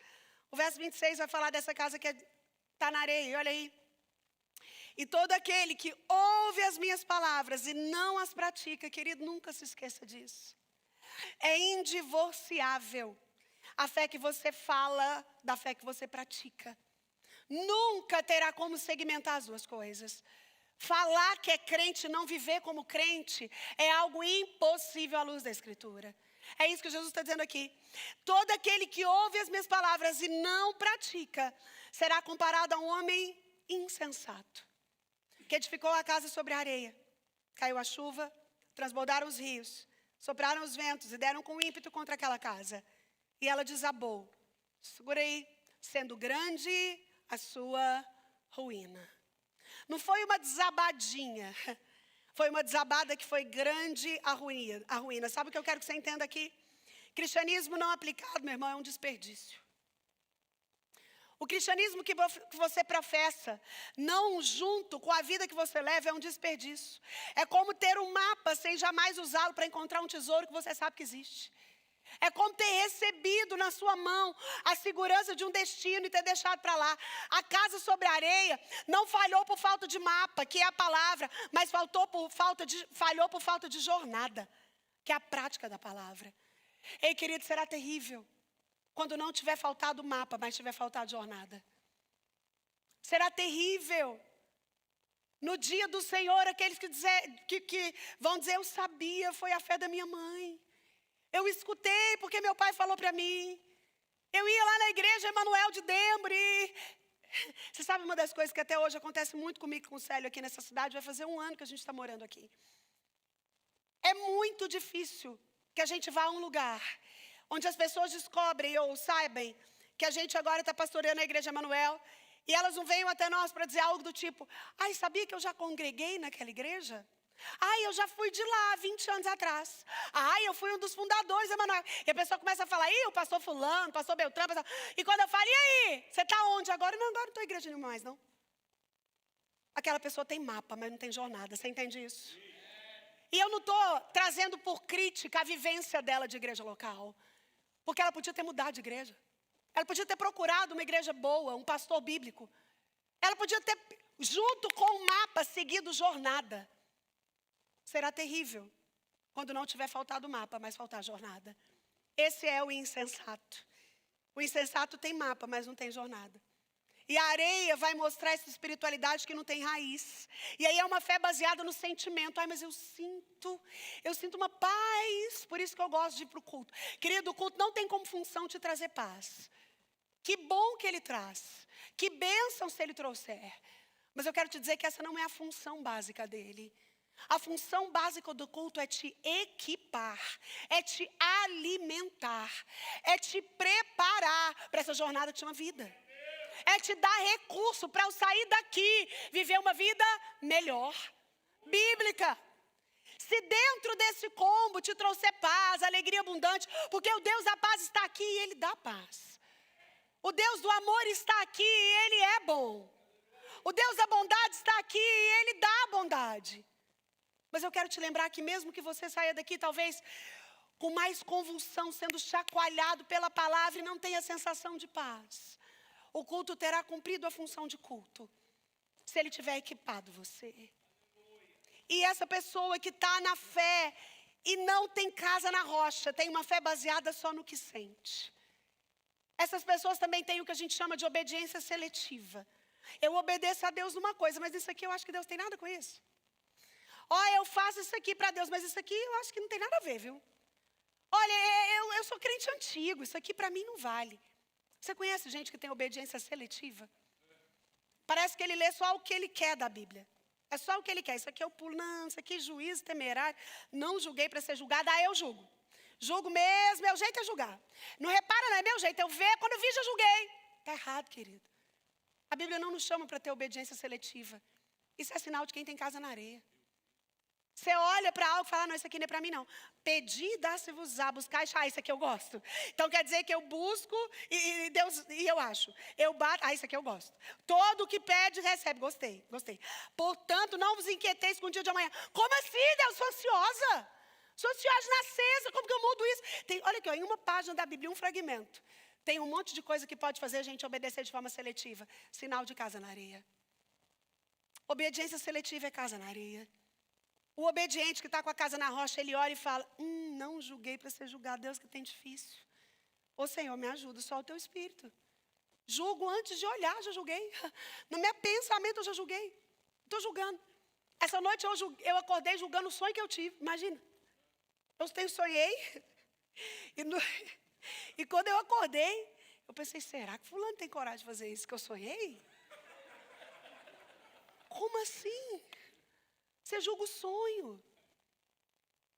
o verso 26 vai falar dessa casa que está na areia. Olha aí. E todo aquele que ouve as minhas palavras e não as pratica, querido, nunca se esqueça disso. É indivociável a fé que você fala da fé que você pratica. Nunca terá como segmentar as duas coisas. Falar que é crente e não viver como crente é algo impossível à luz da Escritura. É isso que Jesus está dizendo aqui. Todo aquele que ouve as minhas palavras e não pratica será comparado a um homem insensato, que edificou a casa sobre a areia. Caiu a chuva, transbordaram os rios, sopraram os ventos e deram com ímpeto contra aquela casa. E ela desabou. Segura aí. Sendo grande a sua ruína. Não foi uma desabadinha. Foi uma desabada que foi grande a ruína. Sabe o que eu quero que você entenda aqui? Cristianismo não aplicado, meu irmão, é um desperdício. O cristianismo que você professa, não junto com a vida que você leva, é um desperdício. É como ter um mapa sem jamais usá-lo para encontrar um tesouro que você sabe que existe. É como ter recebido na sua mão a segurança de um destino e ter deixado para lá. A casa sobre a areia não falhou por falta de mapa, que é a palavra, mas falhou por falta de jornada, que é a prática da palavra. Ei, querido, será terrível quando não tiver faltado mapa, mas tiver faltado jornada. Será terrível no dia do Senhor aqueles que vão dizer: eu sabia, foi a fé da minha mãe. Eu escutei porque meu pai falou para mim. Eu ia lá na igreja Emanuel de Dembre. Você sabe uma das coisas que até hoje acontece muito comigo e com o Célio aqui nessa cidade? Vai fazer 1 ano que a gente está morando aqui. É muito difícil que a gente vá a um lugar onde as pessoas descobrem ou saibam que a gente agora está pastoreando a igreja Emanuel e elas não venham até nós para dizer algo do tipo: ai, sabia que eu já congreguei naquela igreja? Ai, eu já fui de lá 20 anos atrás. Ai, eu fui um dos fundadores da Emanuel. E a pessoa começa a falar: ih, o pastor fulano, o pastor Beltrão, pastor... E quando eu falo: e aí, você está onde agora? Não, agora não estou em igreja nenhuma mais, não. Aquela pessoa tem mapa, mas não tem jornada. Você entende isso? E eu não estou trazendo por crítica a vivência dela de igreja local. Porque ela podia ter mudado de igreja. Ela podia ter procurado uma igreja boa, um pastor bíblico. Ela podia ter, junto com o mapa, seguido jornada. Será terrível quando não tiver faltado mapa, mas faltar jornada. Esse é o insensato. O insensato tem mapa, mas não tem jornada. E a areia vai mostrar essa espiritualidade que não tem raiz. E aí é uma fé baseada no sentimento. Ai, mas eu sinto uma paz. Por isso que eu gosto de ir para o culto. Querido, o culto não tem como função te trazer paz. Que bom que ele traz. Que bênção se ele trouxer. Mas eu quero te dizer que essa não é a função básica dele. A função básica do culto é te equipar, é te alimentar, é te preparar para essa jornada que chama vida. É te dar recurso para eu sair daqui, viver uma vida melhor, bíblica. Se dentro desse combo te trouxer paz, alegria abundante, porque o Deus da paz está aqui e Ele dá paz. O Deus do amor está aqui e Ele é bom. O Deus da bondade está aqui e Ele dá bondade. Mas eu quero te lembrar que mesmo que você saia daqui, talvez com mais convulsão, sendo chacoalhado pela palavra e não tenha sensação de paz, o culto terá cumprido a função de culto, se ele tiver equipado você. E essa pessoa que está na fé e não tem casa na rocha, tem uma fé baseada só no que sente. Essas pessoas também têm o que a gente chama de obediência seletiva. Eu obedeço a Deus numa coisa, mas isso aqui eu acho que Deus tem nada com isso. Olha, eu faço isso aqui para Deus, mas isso aqui eu acho que não tem nada a ver, viu? Olha, eu sou crente antigo, isso aqui para mim não vale. Você conhece gente que tem obediência seletiva? Parece que ele lê só o que ele quer da Bíblia. É só o que ele quer. Isso aqui eu pulo, não, isso aqui é juízo temerário. Não julguei para ser julgado, eu julgo. Julgo mesmo, meu jeito é julgar. Não repara, não é meu jeito, eu vejo, quando eu vi já julguei. Está errado, querido. A Bíblia não nos chama para ter obediência seletiva. Isso é sinal de quem tem casa na areia. Você olha para algo e fala, não, isso aqui não é para mim não. Pedir, dá-se-vos-á, buscar, achar, isso aqui eu gosto. Então quer dizer que eu busco e Deus, e eu acho. Eu bato, isso aqui eu gosto. Todo o que pede, recebe. Gostei. Portanto, não vos inquieteis com o dia de amanhã. Como assim, Deus? Sou ansiosa. Sou ansiosa na acesa, como que eu mudo isso? Olha aqui, em uma página da Bíblia, um fragmento. Tem um monte de coisa que pode fazer a gente obedecer de forma seletiva. Sinal de casa na areia. Obediência seletiva é casa na areia. O obediente que está com a casa na rocha, ele ora e fala, não julguei para ser julgado, Deus que tem difícil. Ô Senhor, me ajuda, só o teu espírito. Julgo antes de olhar, já julguei. No meu pensamento eu já julguei. Estou julgando. Essa noite eu acordei julgando o sonho que eu tive, imagina. Eu sonhei, e quando eu acordei, eu pensei, será que fulano tem coragem de fazer isso que eu sonhei? Como assim? Você julga o sonho.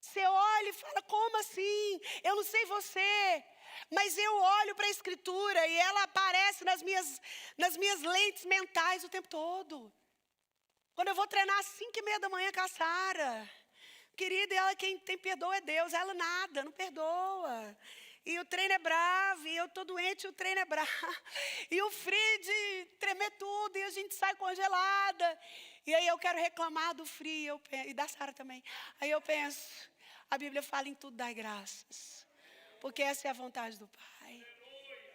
Você olha e fala, como assim? Eu não sei você, mas eu olho para a Escritura e ela aparece nas minhas lentes mentais o tempo todo. Quando eu vou treinar às 5:30 da manhã com a Sara, querida, ela quem tem perdoa é Deus, ela nada, não perdoa. E o treino é bravo, e eu estou doente, e o treino é bravo. E o frio de tremer tudo, e a gente sai congelada. E aí eu quero reclamar do frio, e da Sara também. Aí eu penso, a Bíblia fala em tudo dai graças. Porque essa é a vontade do Pai.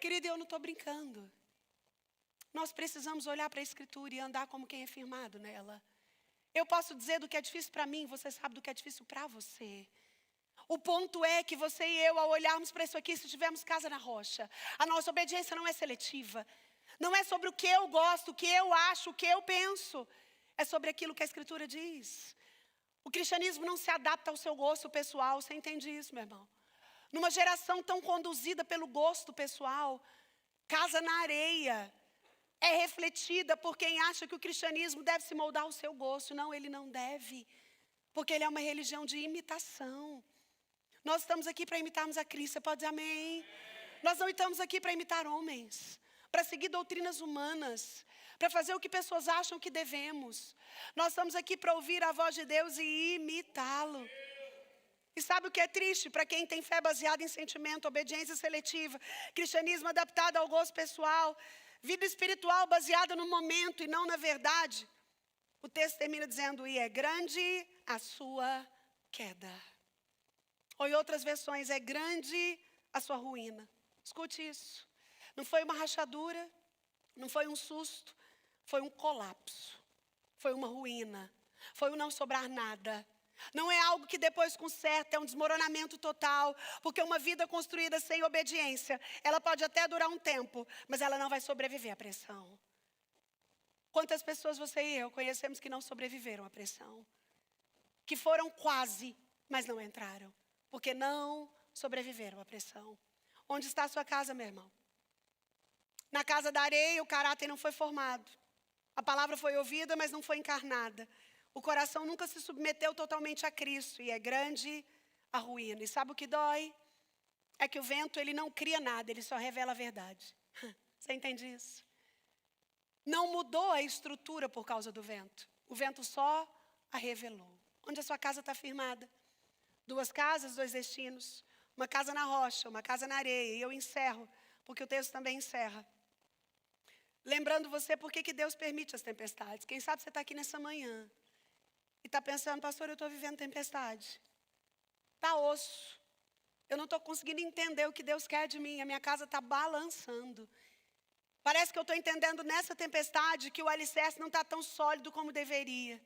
Querida, eu não estou brincando. Nós precisamos olhar para a Escritura e andar como quem é firmado nela. Eu posso dizer do que é difícil para mim, você sabe do que é difícil para você. O ponto é que você e eu, ao olharmos para isso aqui, se tivermos casa na rocha, a nossa obediência não é seletiva. Não é sobre o que eu gosto, o que eu acho, o que eu penso. É sobre aquilo que a Escritura diz. O cristianismo não se adapta ao seu gosto pessoal. Você entende isso, meu irmão? Numa geração tão conduzida pelo gosto pessoal, casa na areia é refletida por quem acha que o cristianismo deve se moldar ao seu gosto. Não, ele não deve. Porque ele é uma religião de imitação. Nós estamos aqui para imitarmos a Cristo. Você pode dizer amém? Nós não estamos aqui para imitar homens, para seguir doutrinas humanas, para fazer o que pessoas acham que devemos. Nós estamos aqui para ouvir a voz de Deus e imitá-lo. E sabe o que é triste? Para quem tem fé baseada em sentimento, obediência seletiva, cristianismo adaptado ao gosto pessoal, vida espiritual baseada no momento e não na verdade. O texto termina dizendo, e é grande a sua queda. Ou em outras versões, é grande a sua ruína. Escute isso. Não foi uma rachadura, não foi um susto, foi um colapso. Foi uma ruína, foi um não sobrar nada. Não é algo que depois conserta, é um desmoronamento total. Porque uma vida construída sem obediência, ela pode até durar um tempo, mas ela não vai sobreviver à pressão. Quantas pessoas você e eu conhecemos que não sobreviveram à pressão? Que foram quase, mas não entraram. Porque não sobreviveram à pressão. Onde está a sua casa, meu irmão? Na casa da areia, o caráter não foi formado. A palavra foi ouvida, mas não foi encarnada. O coração nunca se submeteu totalmente a Cristo. E é grande a ruína. E sabe o que dói? É que o vento, ele não cria nada, ele só revela a verdade. Você entende isso? Não mudou a estrutura por causa do vento. O vento só a revelou. Onde a sua casa está firmada? 2 casas, 2 destinos. Uma casa na rocha, uma casa na areia. E eu encerro, porque o texto também encerra. Lembrando você por que Deus permite as tempestades. Quem sabe você está aqui nessa manhã e está pensando, pastor, eu estou vivendo tempestade. Está osso. Eu não estou conseguindo entender o que Deus quer de mim. A minha casa está balançando. Parece que eu estou entendendo nessa tempestade que o alicerce não está tão sólido como deveria.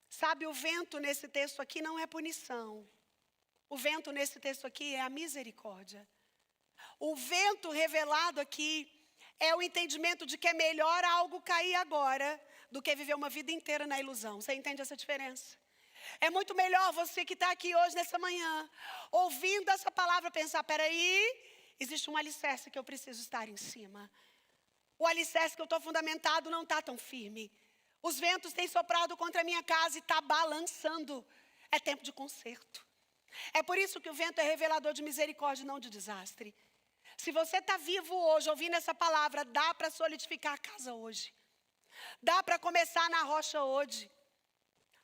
Sabe, o vento nesse texto aqui não é punição. O vento nesse texto aqui é a misericórdia. O vento revelado aqui é o entendimento de que é melhor algo cair agora do que viver uma vida inteira na ilusão. Você entende essa diferença? É muito melhor você que está aqui hoje, nessa manhã, ouvindo essa palavra, pensar, peraí, existe um alicerce que eu preciso estar em cima. O alicerce que eu estou fundamentado não está tão firme. Os ventos têm soprado contra a minha casa e está balançando. É tempo de conserto. É por isso que o vento é revelador de misericórdia, não de desastre. Se você está vivo hoje, ouvindo essa palavra, dá para solidificar a casa hoje. Dá para começar na rocha hoje.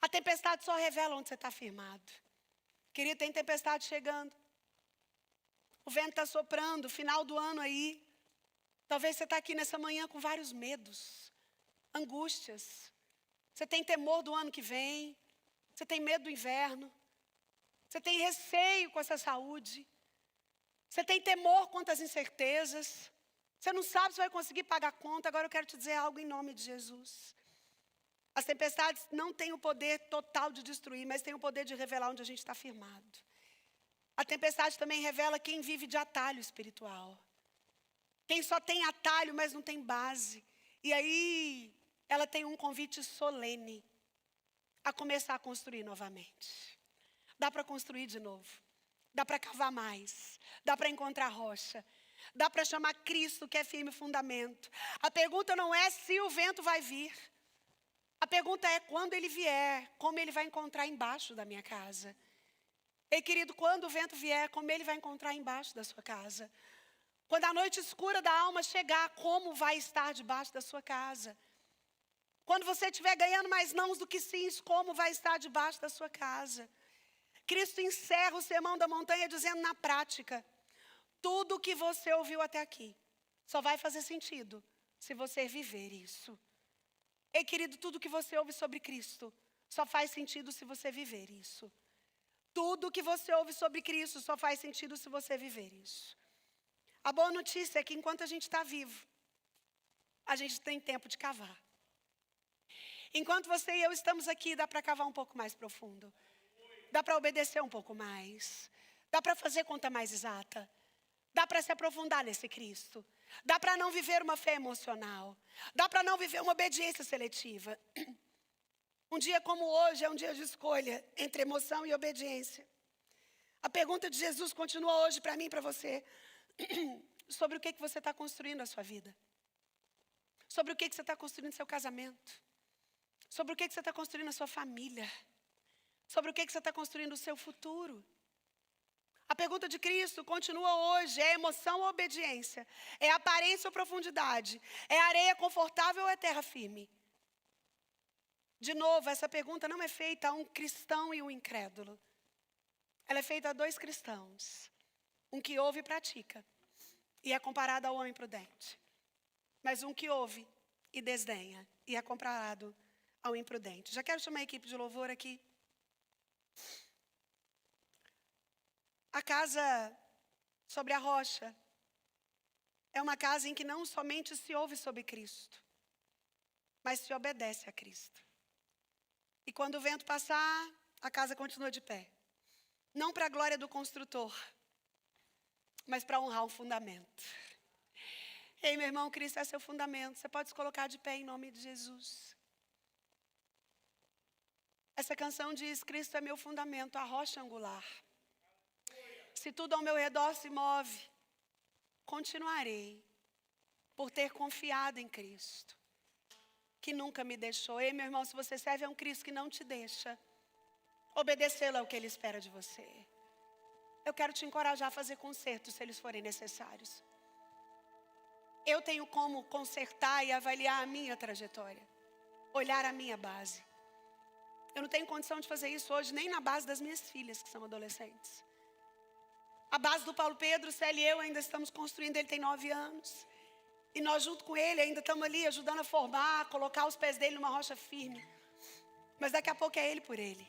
A tempestade só revela onde você está firmado. Querido, tem tempestade chegando. O vento está soprando, final do ano aí. Talvez você está aqui nessa manhã com vários medos, angústias. Você tem temor do ano que vem. Você tem medo do inverno. Você tem receio com essa saúde. Você tem temor quanto às incertezas. Você não sabe se vai conseguir pagar a conta. Agora eu quero te dizer algo em nome de Jesus. As tempestades não têm o poder total de destruir, mas têm o poder de revelar onde a gente está firmado. A tempestade também revela quem vive de atalho espiritual. Quem só tem atalho, mas não tem base. E aí, ela tem um convite solene a começar a construir novamente. Dá para construir de novo. Dá para cavar mais. Dá para encontrar rocha. Dá para chamar Cristo, que é firme fundamento. A pergunta não é se o vento vai vir. A pergunta é quando ele vier, como ele vai encontrar embaixo da minha casa. Ei, querido, quando o vento vier, como ele vai encontrar embaixo da sua casa. Quando a noite escura da alma chegar, como vai estar debaixo da sua casa. Quando você estiver ganhando mais nãos do que sims, como vai estar debaixo da sua casa. Cristo encerra o sermão da montanha dizendo na prática, tudo o que você ouviu até aqui só vai fazer sentido se você viver isso. Ei, querido, tudo que você ouve sobre Cristo só faz sentido se você viver isso. Tudo que você ouve sobre Cristo só faz sentido se você viver isso. A boa notícia é que enquanto a gente está vivo, a gente tem tempo de cavar. Enquanto você e eu estamos aqui, dá para cavar um pouco mais profundo. Dá para obedecer um pouco mais. Dá para fazer conta mais exata. Dá para se aprofundar nesse Cristo. Dá para não viver uma fé emocional. Dá para não viver uma obediência seletiva. Um dia como hoje é um dia de escolha entre emoção e obediência. A pergunta de Jesus continua hoje para mim e para você. Sobre o que você está construindo na sua vida. Sobre o que você está construindo no seu casamento. Sobre o que você está construindo na sua família. Sobre o que você está construindo no seu futuro. A pergunta de Cristo continua hoje. É emoção ou obediência? É aparência ou profundidade? É areia confortável ou é terra firme? De novo, essa pergunta não é feita a um cristão e um incrédulo. Ela é feita a dois cristãos. Um que ouve e pratica. E é comparado ao homem prudente. Mas um que ouve e desdenha. E é comparado ao imprudente. Já quero chamar a equipe de louvor aqui. A casa sobre a rocha é uma casa em que não somente se ouve sobre Cristo, mas se obedece a Cristo. E quando o vento passar, a casa continua de pé. Não para a glória do construtor, mas para honrar o fundamento. Ei, meu irmão, Cristo é seu fundamento. Você pode se colocar de pé em nome de Jesus. Essa canção diz, Cristo é meu fundamento, a rocha angular. Se tudo ao meu redor se move, continuarei por ter confiado em Cristo, que nunca me deixou. Ei, meu irmão, se você serve a um Cristo que não te deixa, obedecê-lo é o que Ele espera de você. Eu quero te encorajar a fazer consertos se eles forem necessários. Eu tenho como consertar e avaliar a minha trajetória, olhar a minha base. Eu não tenho condição de fazer isso hoje, nem na base das minhas filhas, que são adolescentes. A base do Paulo Pedro, Célia e eu ainda estamos construindo, ele tem 9 anos. E nós junto com ele ainda estamos ali ajudando a formar, colocar os pés dele numa rocha firme. Mas daqui a pouco é ele por ele.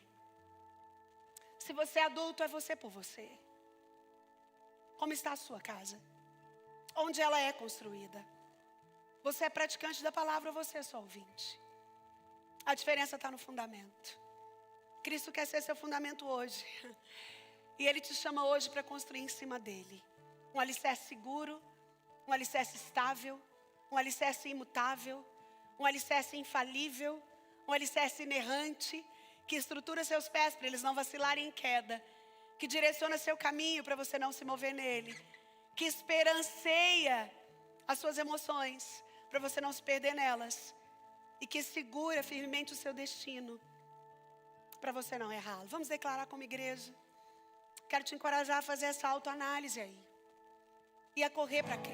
Se você é adulto, é você por você. Como está a sua casa? Onde ela é construída? Você é praticante da palavra ou você é só ouvinte? A diferença está no fundamento. Cristo quer ser seu fundamento hoje. E Ele te chama hoje para construir em cima dele. Um alicerce seguro, um alicerce estável, um alicerce imutável, um alicerce infalível, um alicerce inerrante, que estrutura seus pés para eles não vacilarem em queda, que direciona seu caminho para você não se mover nele, que esperanceia as suas emoções para você não se perder nelas, e que segura firmemente o seu destino para você não errá-lo. Vamos declarar como igreja. Quero te encorajar a fazer essa autoanálise aí. E a correr para Cristo.